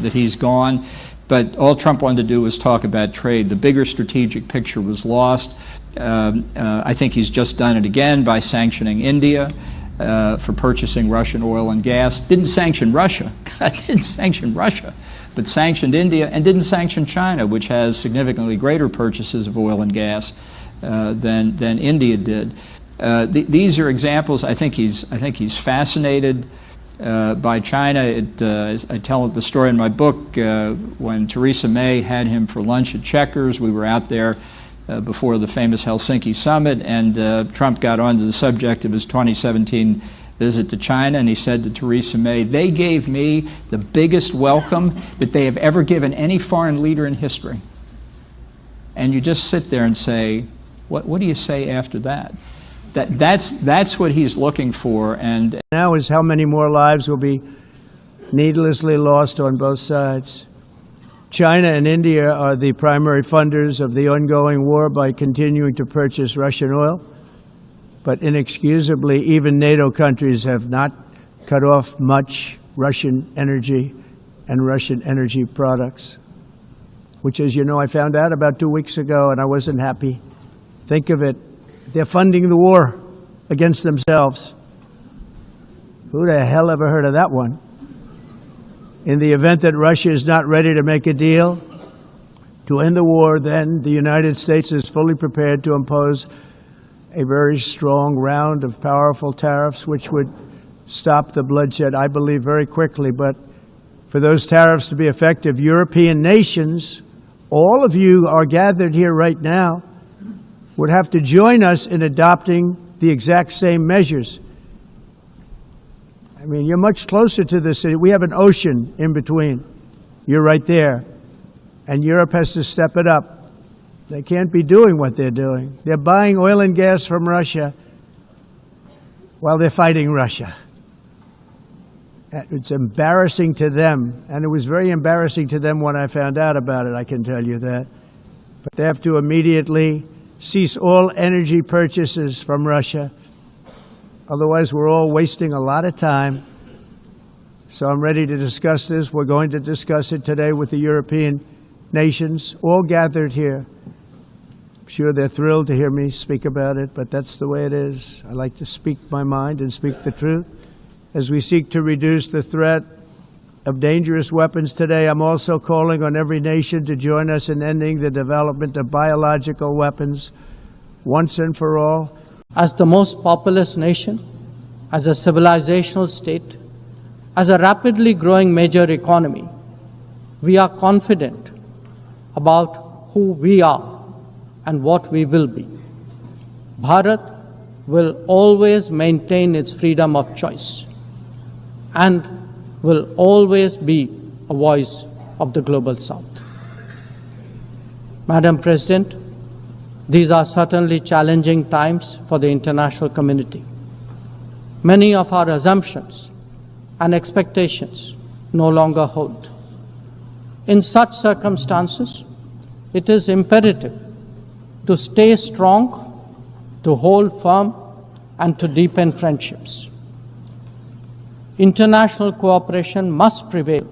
that he's gone. But all Trump wanted to do was talk about trade. The bigger strategic picture was lost. I think he's just done it again by sanctioning India for purchasing Russian oil and gas. Didn't sanction Russia. Didn't sanction Russia, but sanctioned India and didn't sanction China, which has significantly greater purchases of oil and gas than India did. These are examples. I think he's fascinated by China. I tell the story in my book when Theresa May had him for lunch at Chequers. We were out there before the famous Helsinki Summit, and Trump got onto the subject of his 2017 visit to China, and he said to Theresa May, "They gave me the biggest welcome that they have ever given any foreign leader in history." And you just sit there and say, what do you say after that? That's what he's looking for. And now is how many more lives will be needlessly lost on both sides. China and India are the primary funders of the ongoing war by continuing to purchase Russian oil. But inexcusably, even NATO countries have not cut off much Russian energy and Russian energy products, which, as you know, I found out about 2 weeks ago, and I wasn't happy. Think of it. They're funding the war against themselves. Who the hell ever heard of that one? In the event that Russia is not ready to make a deal to end the war, then the United States is fully prepared to impose a very strong round of powerful tariffs, which would stop the bloodshed, I believe, very quickly. But for those tariffs to be effective, European nations, all of you are gathered here right now, would have to join us in adopting the exact same measures. I mean, you're much closer to this. We have an ocean in between. You're right there. And Europe has to step it up. They can't be doing what they're doing. They're buying oil and gas from Russia while they're fighting Russia. It's embarrassing to them, and it was very embarrassing to them when I found out about it, I can tell you that. But they have to immediately cease all energy purchases from Russia. Otherwise, we're all wasting a lot of time. So I'm ready to discuss this. We're going to discuss it today with the European nations, all gathered here. I'm sure they're thrilled to hear me speak about it, but that's the way it is. I like to speak my mind and speak the truth. As we seek to reduce the threat of dangerous weapons today, I'm also calling on every nation to join us in ending the development of biological weapons once and for all. As the most populous nation, as a civilizational state, as a rapidly growing major economy, we are confident about who we are and what we will be. Bharat will always maintain its freedom of choice and will always be a voice of the Global South. Madam President, these are certainly challenging times for the international community. Many of our assumptions and expectations no longer hold. In such circumstances, it is imperative to stay strong, to hold firm, and to deepen friendships. International cooperation must prevail